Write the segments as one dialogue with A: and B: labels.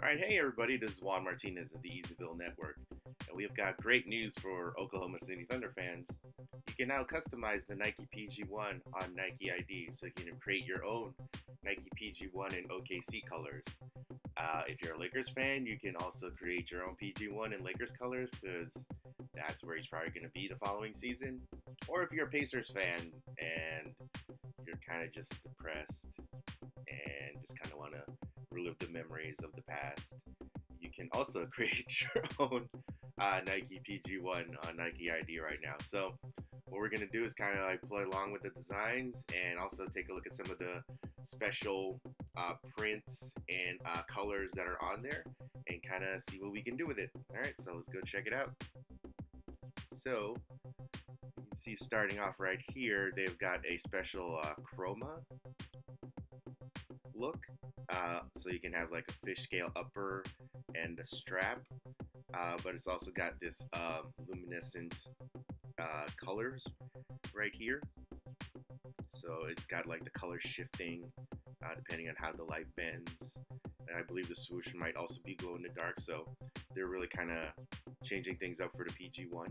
A: All right, hey everybody, this is Juan Martinez of the Ezyville Network, and we have got great news for Oklahoma City Thunder fans. You can now customize the Nike PG1 on NIKEiD, so you can create your own Nike PG1 in OKC colors. If you're a Lakers fan, you can also create your own PG1 in Lakers colors, because that's where he's probably going to be the following season. Or if you're a Pacers fan and you're kind of just depressed and just kind of want to relive the memories of the past, you can also create your own Nike PG1 on NIKEiD right now. So what we're going to do is kind of like play along with the designs and also take a look at some of the special prints and colors that are on there and kind of see what we can do with it. All right, so let's go check it out. So you can see starting off right here, they've got a special chroma look. So you can have like a fish scale upper and a strap, but it's also got this luminescent colors right here. So it's got like the color shifting depending on how the light bends. And I believe the swoosh might also be glow in the dark. So they're really kind of changing things up for the PG1.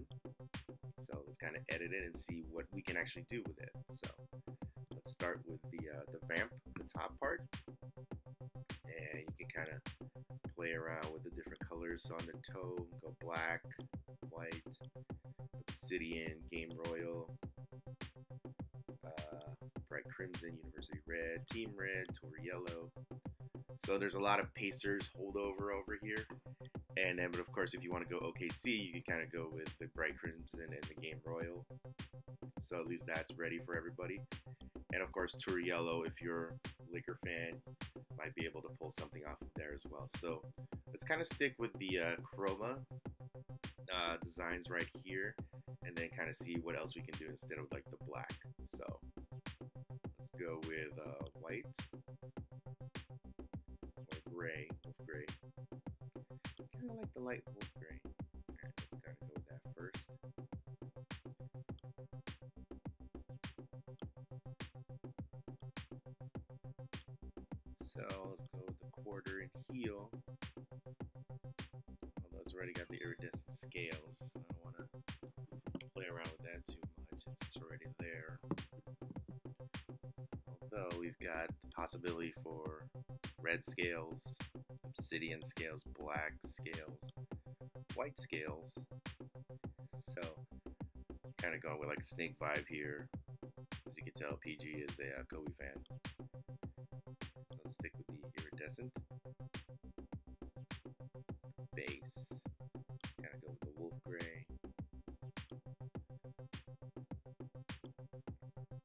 A: So let's kind of edit it and see what we can actually do with it. So let's start with the vamp, the top part. And you can kind of play around with the different colors on the toe. Go black, white, obsidian, game royal, bright crimson, university red, team red, tour yellow. So there's a lot of Pacers holdover over here. And then, but of course, if you want to go OKC, you can kind of go with the bright crimson and the game royal. So at least that's ready for everybody. And of course, tour yellow, if you're a Laker fan, might be able to pull something off of there as well. So let's kind of stick with the chroma designs right here, and then kind of see what else we can do instead of like the black. So let's go with white or gray, wolf gray. Kind of like the light wolf gray. All right, let's kind of go with that first. So let's go with the quarter and heel. Although it's already got the iridescent scales, I don't want to play around with that too much. It's already there. Although we've got the possibility for red scales, obsidian scales, black scales, white scales. So kind of going with like a snake vibe here. As you can tell, PG is a Kobe fan. So let's stick with the iridescent base. Kind of go with the wolf gray.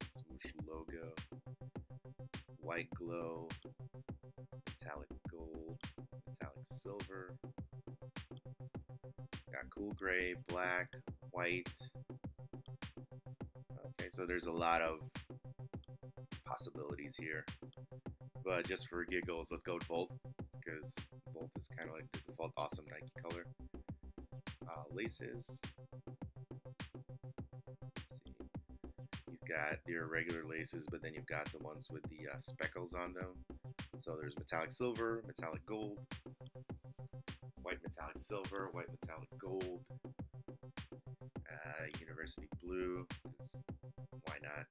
A: Swoosh logo. White glow. Metallic gold. Metallic silver. Got cool gray, black, white. Okay, so there's a lot of possibilities here. But just for giggles, let's go with Volt, because Volt is kind of like the default awesome Nike color. Laces. Let's see. You've got your regular laces, but then you've got the ones with the speckles on them. So there's metallic silver, metallic gold, white metallic silver, white metallic gold, university blue, because why not?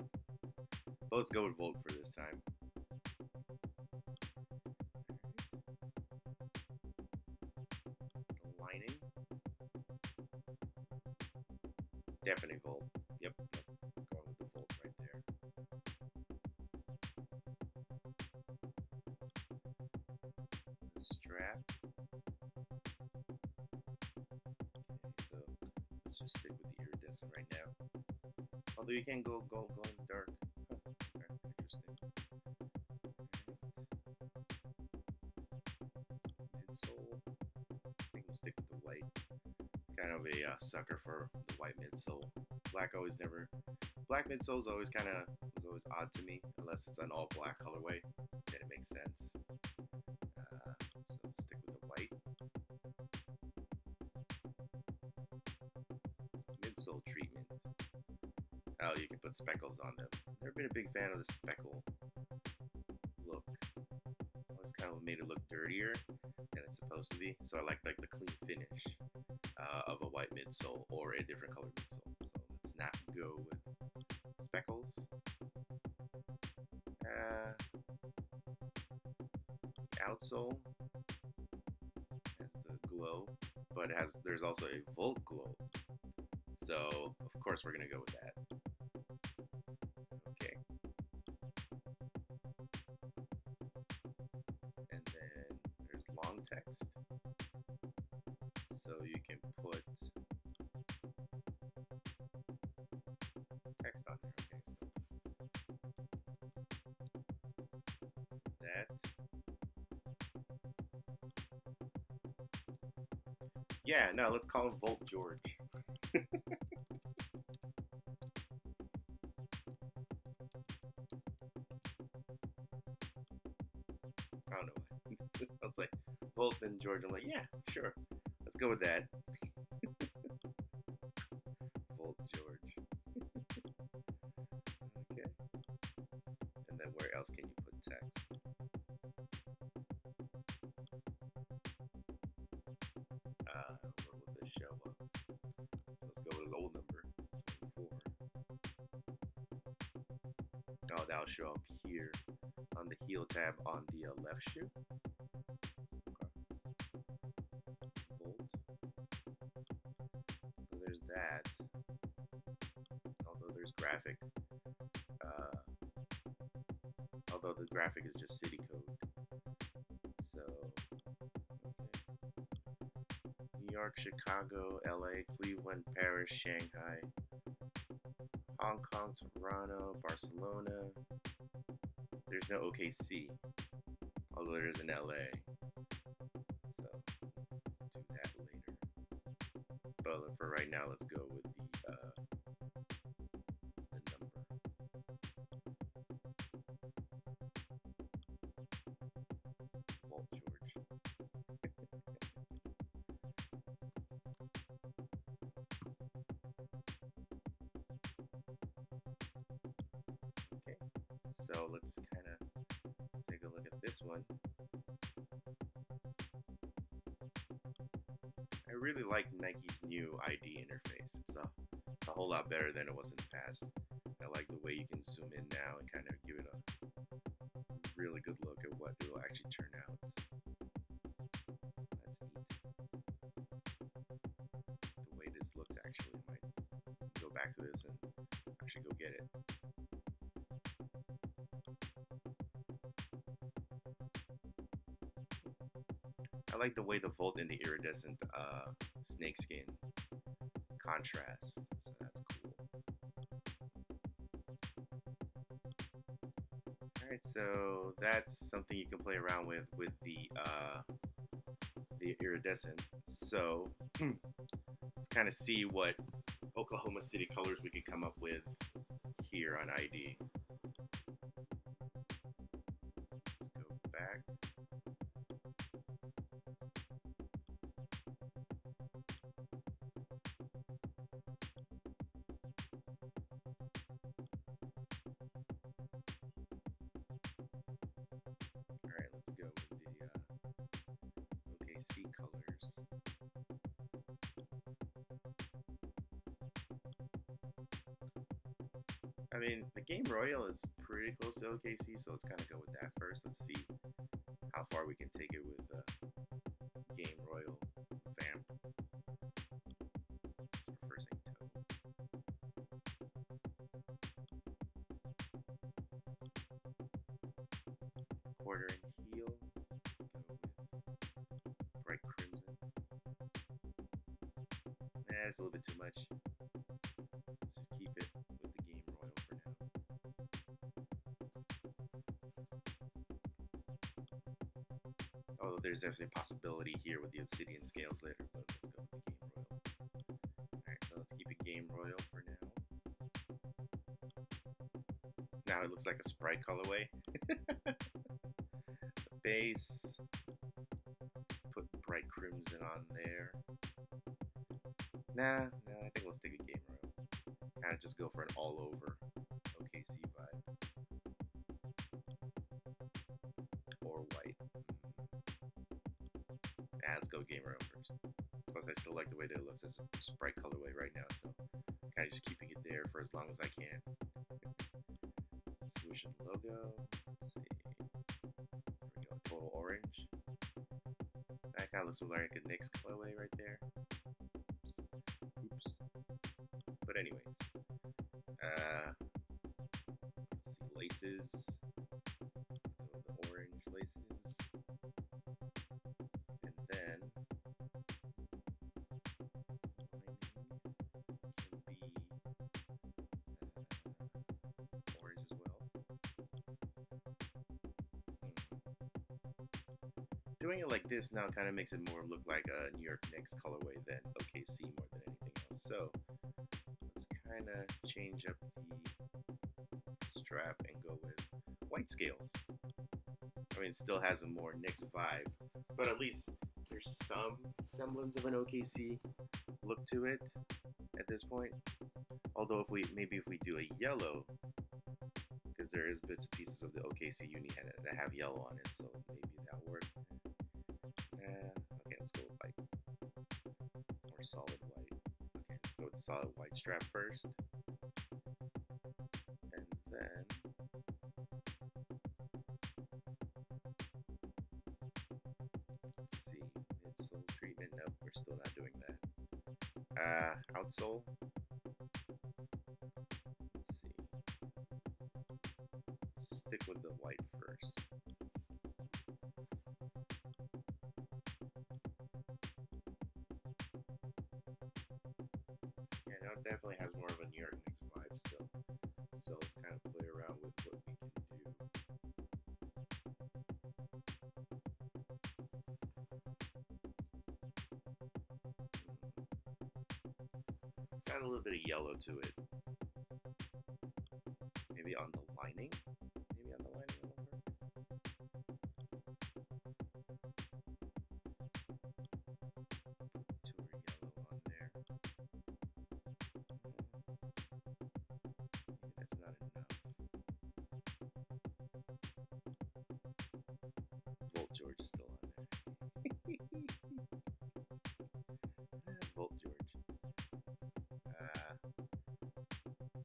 A: But let's go with Volt for this time. The lining. Definitely Volt. Yep, going with the Volt right there. The strap. Okay, so let's just stick with the iridescent right now. Although you can go glow in the dark. Oh, okay, interesting. Midsole. I think we'll stick with the white. Kind of a sucker for the white midsole. Black midsole's always was always odd to me, unless it's an all black colorway. Then it makes sense. So let's stick with the white. Midsole treatment. Oh, you can put speckles on them. Never been a big fan of the speckle look. Always kind of made it look dirtier than it's supposed to be. So I like the clean finish of a white midsole or a different color midsole. So let's not go with speckles. Outsole has the glow, but there's also a Volt glow. So of course we're gonna go with that. Okay. And then there's long text. So you can put text on there. Okay, so that. Yeah, no, let's call him Volt George. I don't know why. I was like, Volt and George. I'm like, yeah, sure. Let's go with that. Volt George. Okay. And then where else can you put text? Where will this show up? So let's go with his old number, 24. Oh, that'll show up here on the heel tab on the left shoe. Okay. Volt. So there's that. Although there's graphic. Although the graphic is just city code. So, okay. New York, Chicago, LA, Cleveland, Paris, Shanghai, Hong Kong, Toronto, Barcelona. There's no OKC, although there is an LA. So, do that later. But for right now, let's go with the number. Volt George. Okay, so let's kind of take a look at this one. I really like Nike's new ID interface. It's a whole lot better than it was in the past. I like the way you can zoom in now and kind of give it a really good look at what it will actually turn out. That's neat. The way this looks actually, I might go back to this and actually go get it. I like the way the Volt and the iridescent snakeskin contrast, so that's cool. Alright, so that's something you can play around with the iridescent. So let's kind of see what Oklahoma City colors we can come up with here on ID. Let's go back. Alright, let's go with the OKC colors. I mean, the Game Royal is pretty close to OKC, so let's kind of go with that first. Let's see how far we can take it with the Game Royal vamp. It's reversing toe. Quarter and heel. Let's go with bright crimson. Nah, it's a little bit too much. Let's just keep it with the Game Royal for now. Although there's definitely a possibility here with the obsidian scales later, but let's go with the Game Royal. Alright, so let's keep it Game Royal for now. Now it looks like a Sprite colorway. The base. Let's put bright crimson on there. Nah, I think we'll stick with Game Royal. Kind of just go for an all-over OKC vibe. Or white. Let's go gamer up first. Plus, I still like the way that it looks as a bright colorway right now, so kind of just keeping it there for as long as I can. Swoosh and logo. Let's see. There we go. Total orange. That kind of looks like a NIKEiD colorway right there. Oops. But anyways, let's see, laces. The orange laces, and then lining can be orange as well. Doing it like this now kind of makes it more look like a New York Knicks colorway than OKC more than anything else. So let's kind of change up the strap and go with white scales. I mean, it still has a more Knicks vibe, but at least there's some semblance of an OKC look to it at this point. Although if we do a yellow, because there is bits and pieces of the OKC uni that have yellow on it, so maybe that'll work. Okay, let's go with white. More solid white. Okay, let's go with the solid white strap first. And then let's see. Midsole treatment. Nope, we're still not doing that. Outsole. Let's see. Stick with the white first. Yeah, now it definitely has more of a New York Knicks vibe still. So let's kind of play around with what we can do. Let's add a little bit of yellow to it. Maybe on the lining? Maybe on the lining a little bit. Tour yellow on there. Maybe that's not enough. Volt George is still on there. Volt George.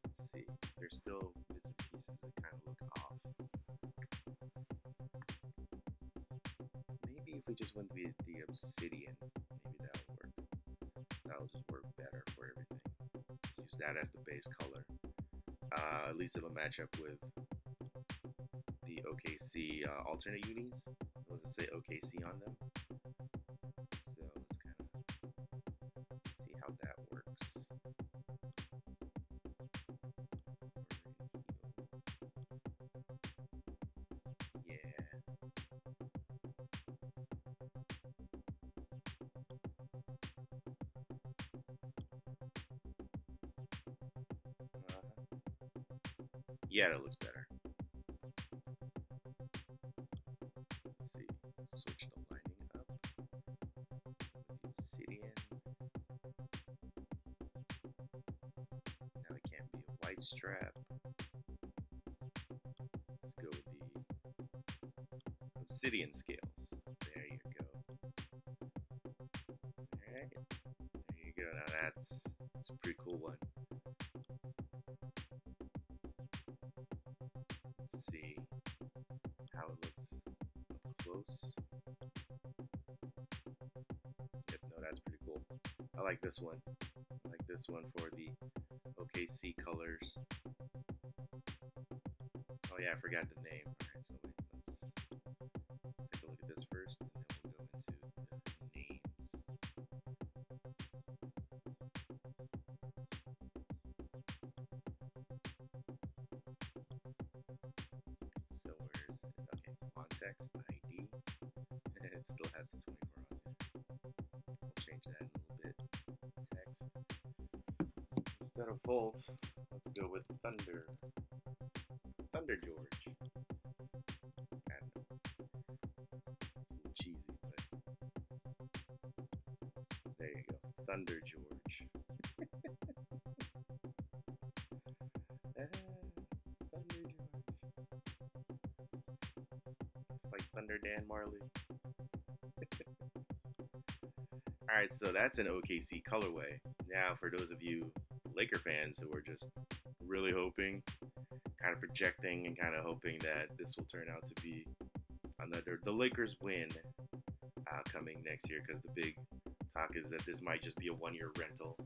A: Let's see. There's still bits and pieces that kind of look off. Maybe if we just went with the obsidian, maybe that'll work. That'll just work better for everything. Just use that as the base color. At least it'll match up with the OKC alternate unis. Does it say OKC on them? So let's kind of see how that works. Yeah. Yeah, that looks better. Let's see. Let's switch the lining up. The obsidian. Now it can't be a white strap. Let's go with the obsidian scales. There you go. Alright. There you go. Now that's a pretty cool one. Let's see how it looks up close. Yep, no, that's pretty cool. I like this one. I like this one for the OKC colors. Oh yeah, I forgot the name. Alright, so wait, let's take a look at this first, and then we'll go into the names. So where is it? Okay, context ID. It still has the 24 on there. I'll change that in a little bit. Text. Instead of Volt, let's go with Thunder. Thunder George. I don't know. It's a little cheesy, but there you go. Thunder George. Thunder George. It's like Thunder Dan Marley. All right, so that's an OKC colorway. Now, for those of you Laker fans who are just really hoping, kind of projecting, and kind of hoping that this will turn out to be the Lakers win coming next year, because the big talk is that this might just be a one-year rental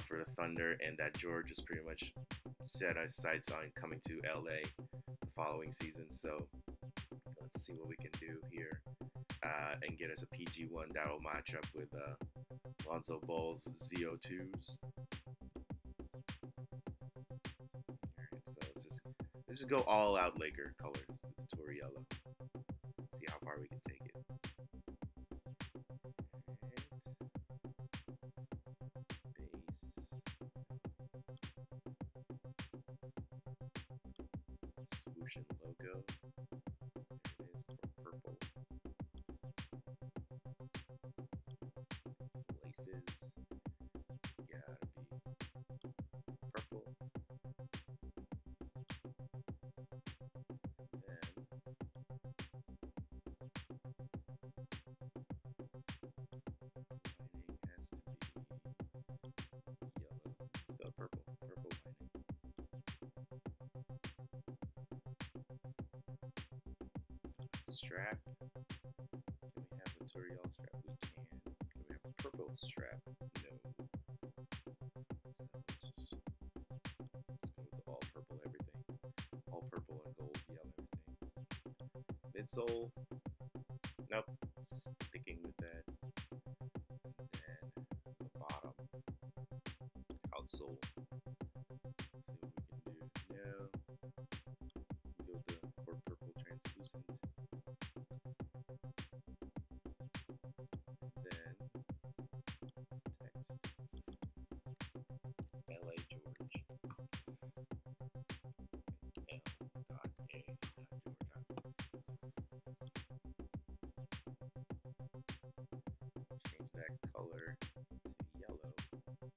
A: for the Thunder, and that George is pretty much set his sights on coming to LA the following season. So let's see what we can do here and get us a PG1 that'll match up with Lonzo Ball's ZO2s. Alright, so let's just go all out Laker colors with the Tour Yellow. See how far we can take it. Swoosh and logo. There it is, purple. Laces. Gotta be purple. Then lining has to be yellow. Let's go purple. Purple lining. Strap. Can we have a tutorial strap? We can. Can we have a purple strap? No. So let's just go with all purple everything. All purple and gold, yellow everything. Midsole. Nope. Sticking with that. And then the bottom. Outsole. Let's see what we can do. No. Go with the core purple translucent. LA George. Change that color to yellow. And then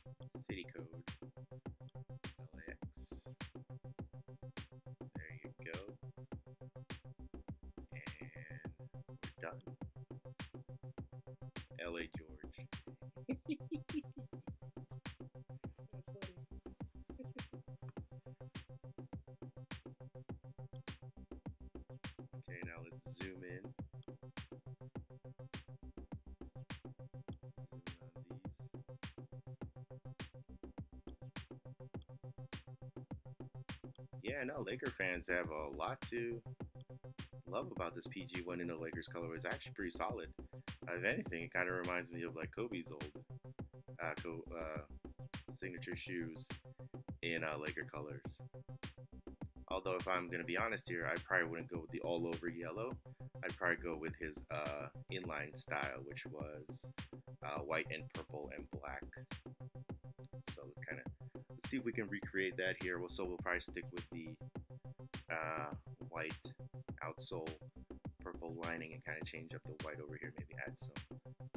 A: go with city code LAX. There you go. And we're done. LA George. That's funny. Okay, now let's zoom in. Zoom on these. Yeah, no, Laker fans have a lot to love about this PG1 in the Lakers colorway. It's actually pretty solid. If anything, it kind of reminds me of like Kobe's old signature shoes in Laker colors. Although, if I'm going to be honest here, I probably wouldn't go with the all-over yellow. I'd probably go with his inline style, which was white and purple and black. So let's see if we can recreate that here. So we'll probably stick with the white outsole, purple lining, and kind of change up the white over here. Maybe add some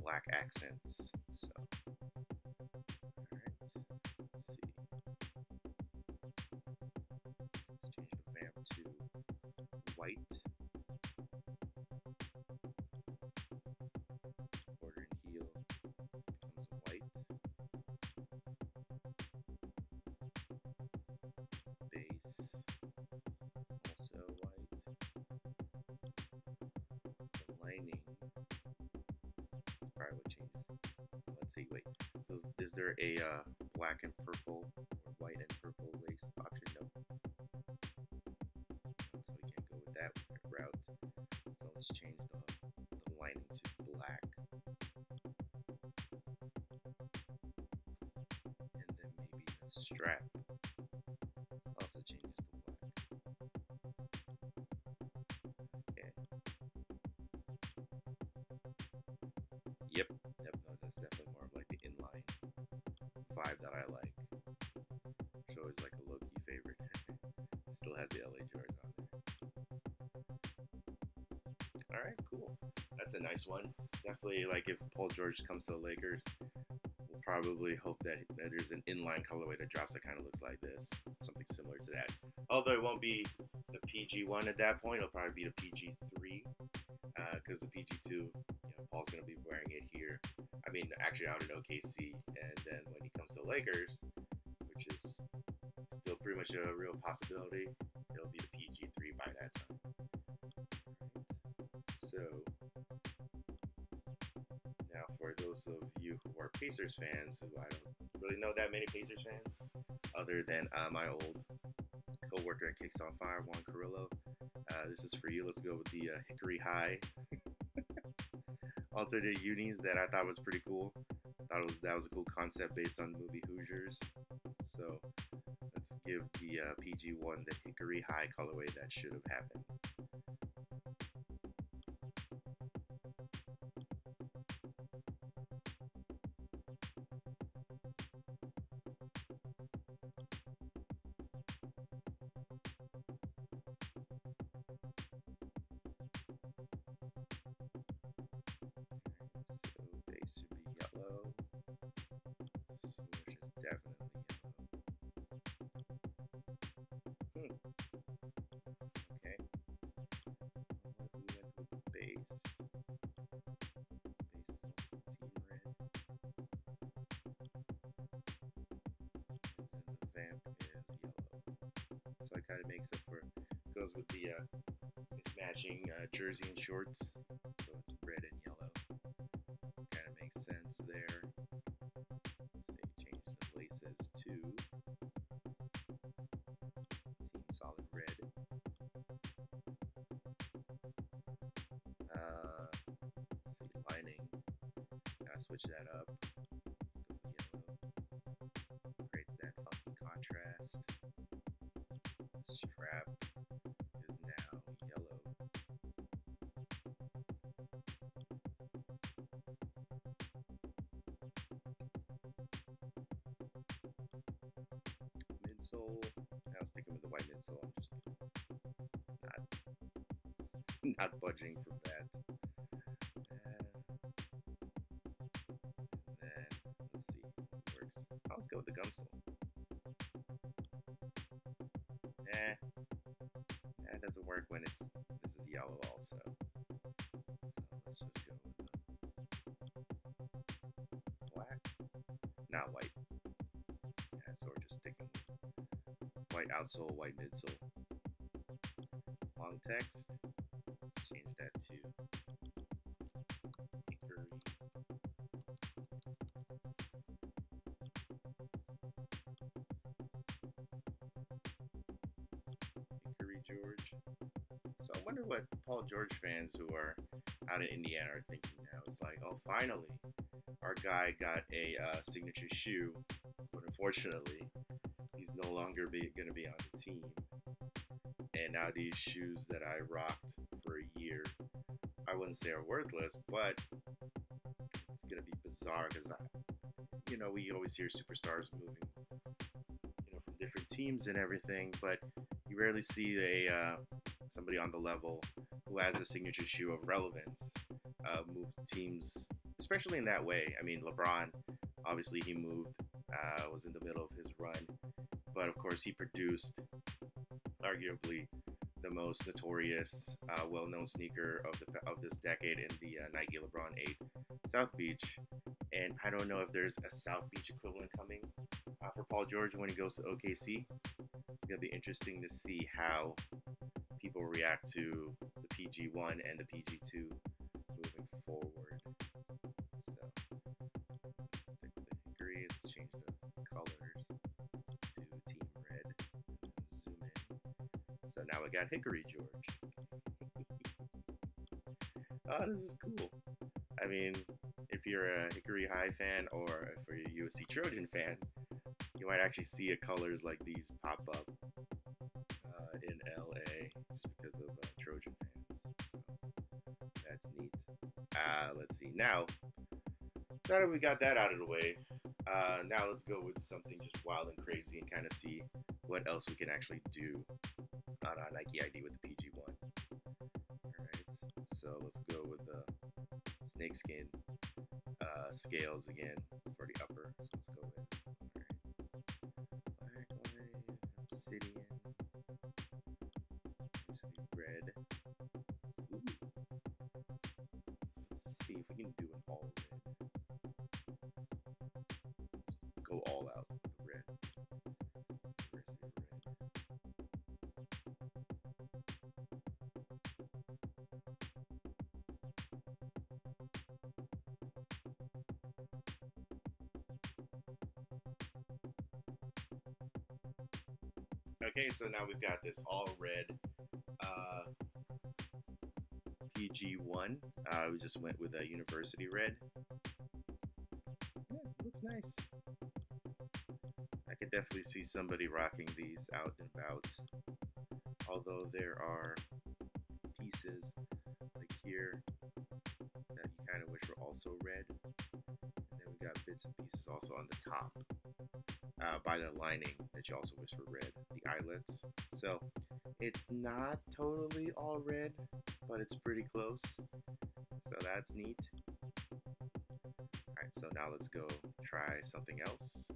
A: black accents. So, alright, let's see. Let's change the vamp to white. Quarter and heel becomes white. Base, also white. The lining is probably what changes. Let's see, wait. Is there a black and purple or white and purple lace option? No. So we can't go with that route. So let's change the lining to black. And then maybe the strap also changes to black. Okay. Yep, no, that's definitely more of like the inline vibe that I like. Which always like a low-key favorite. Still has the LA George on there. Alright, cool. That's a nice one. Definitely, like, if Paul George comes to the Lakers, we'll probably hope that there's an inline colorway that drops that kind of looks like this. Something similar to that. Although it won't be the PG1 at that point. It'll probably be the PG3 because the PG2, Paul's gonna be wearing it here. I mean, actually out in OKC, and then when he comes to Lakers, which is still pretty much a real possibility, it'll be the PG3 by that time. So now, for those of you who are Pacers fans, who I don't really know that many Pacers fans, other than my old co-worker at Kicks on Fire, Juan Carrillo. This is for you. Let's go with the Hickory High alternate unis that I thought was pretty cool. That was a cool concept based on the movie Hoosiers. So let's give the PG1 the Hickory High colorway that should have happened. So base should be yellow. Swoosh is definitely yellow. Okay. What we went with the base. Base is also team red. And then the vamp is yellow. So it kind of makes up for, goes with the mismatching jersey and shorts. So it's red and yellow. Kind of makes sense there. Let's say change the laces to team solid red. Let's see, lining. Gotta switch that up. Yellow. Creates that funky contrast. The strap is now yellow. Midsole. I was sticking with the white midsole. I'm just not budging from that. And then let's see if it works. Oh, let's go with the gum sole. That doesn't work when this is yellow also. So let's just go with the black, not white. Yeah, so we're just sticking with white outsole, white midsole. Long text. Let's change that to Hickory. Hickory George. So I wonder what Paul George fans who are out in Indiana are thinking now. It's like, oh, finally, our guy got a signature shoe, but unfortunately, he's no longer going to be on the team. And now these shoes that I rocked for a year, I wouldn't say are worthless, but it's going to be bizarre because, we always hear superstars moving, from different teams and everything, but you rarely see somebody on the level who has a signature shoe of relevance move teams, especially in that way. I mean, LeBron, obviously he moved, was in the middle of his run, but of course he produced arguably the most notorious, well-known sneaker of this decade in the Nike LeBron 8 South Beach. And I don't know if there's a South Beach equivalent coming for Paul George when he goes to OKC. It's going to be interesting to see how people react to the PG1 and the PG2 moving forward. So let's stick with the Hickory. Let's change the colors to team red and zoom in. So now we got Hickory George. Oh, this is cool. I mean, if you're a Hickory High fan or if you're a USC Trojan fan, you might actually see colors like these pop up in LA just because of Trojan fans. So that's neat. Let's see. Now that we got that out of the way, now let's go with something just wild and crazy and kind of see what else we can actually do on NIKEiD with the PG1. Alright, so let's go with the snakeskin scales again for the upper. So let's go with Obsidian. Ooh. Let's see if we can do an all red. Just go all out with the red. University red. Okay, so now we've got this all red PG1. We just went with a university red. Yeah, looks nice. I could definitely see somebody rocking these out and about. Although there are pieces like here that you kind of wish were also red. And then we got bits and pieces also on the top by the lining that you also wish were red, the eyelets. So it's not totally all red, but it's pretty close. So that's neat. Alright, so now let's go try something else.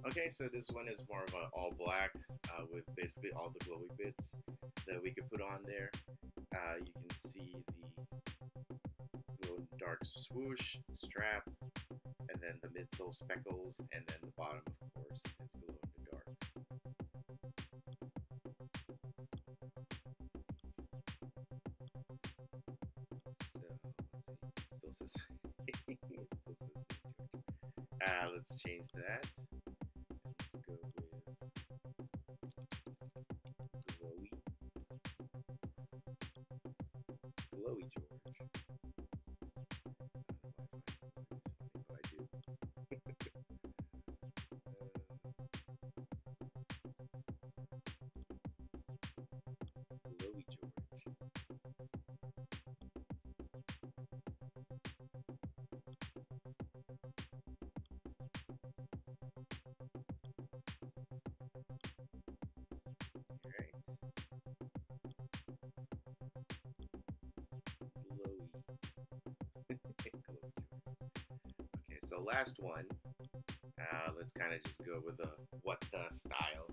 A: Okay, so this one is more of an all black with basically all the glowy bits that we could put on there. You can see the glow dark swoosh, strap, and then the midsole speckles, and then the bottom, of course, is glow in the dark. So let's see, it still says it still says let's change that. Let's go with glowy, glowy George. I don't know why I find this funny, but I do. Glowy George. Okay, so last one. Let's kind of just go with the what the style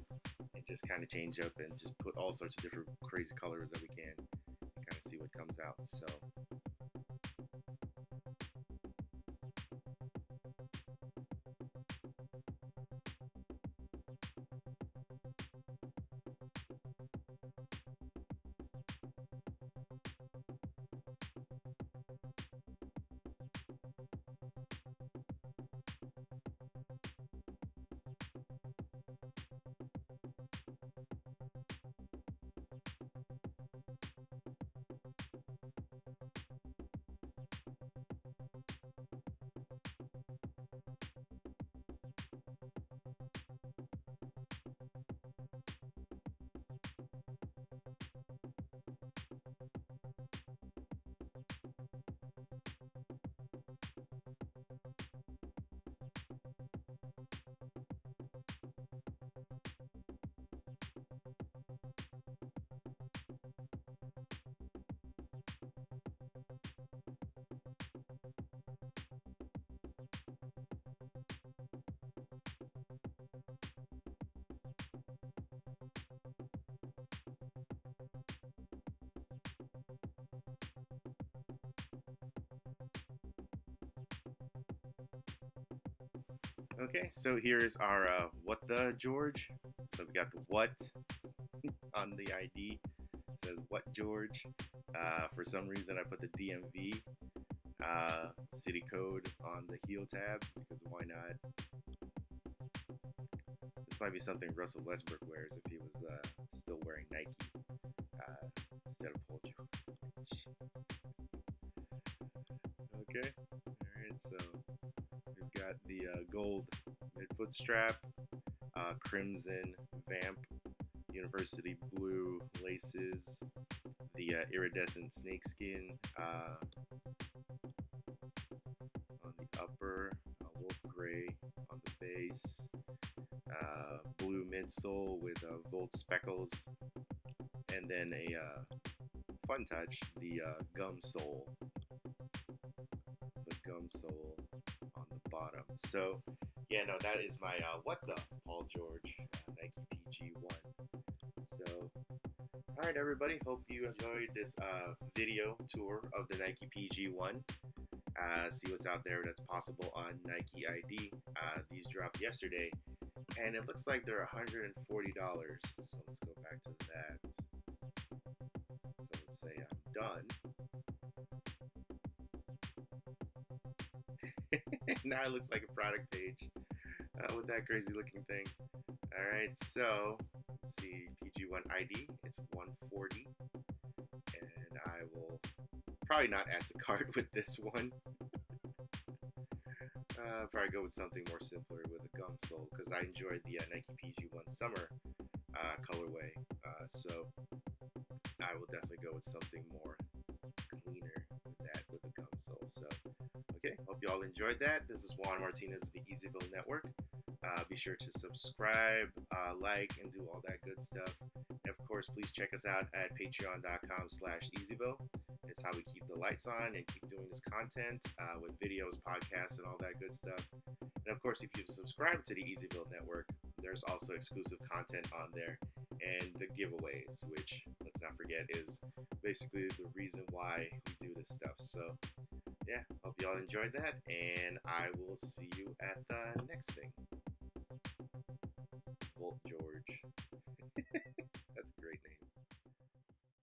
A: and just kind of change up and just put all sorts of different crazy colors that we can and kind of see what comes out. So okay, so here's our what the George. So we got the what on the ID. It says what George. For some reason, I put the DMV city code on the heel tab because why not? This might be something Russell Westbrook wears if he was still wearing Nike instead of Paul George. Okay, all right, so we've got the gold midfoot strap, crimson vamp, university blue laces, the iridescent snakeskin on the upper, wolf gray on the base, blue midsole with Volt speckles, and then a fun touch, the gum sole on the bottom. So yeah, no, that is my what the Paul George Nike PG1. So all right, everybody, hope you enjoyed this video tour of the Nike PG1. See what's out there that's possible on NIKEiD. These dropped yesterday, and it looks like they're $140. So let's go back to that. So let's say I'm done. Now it looks like a product page with that crazy looking thing. All right, so let's see, PG1 ID, it's 140, and I will probably not add to cart with this one. Probably go with something more simpler with a gum sole because I enjoyed the Nike PG1 Summer colorway. So I will definitely go with something more cleaner with that with the gum sole. So okay, hope you all enjoyed that. This is Juan Martinez with the ezyville Network. Be sure to subscribe, like, and do all that good stuff. And of course, please check us out at patreon.com/ezyville. It's how we keep the lights on and keep doing this content with videos, podcasts, and all that good stuff. And of course, if you subscribe to the ezyville Network, there's also exclusive content on there and the giveaways, which, let's not forget, is basically the reason why we do this stuff. So yeah, hope you all enjoyed that, and I will see you at the next thing. Volt George.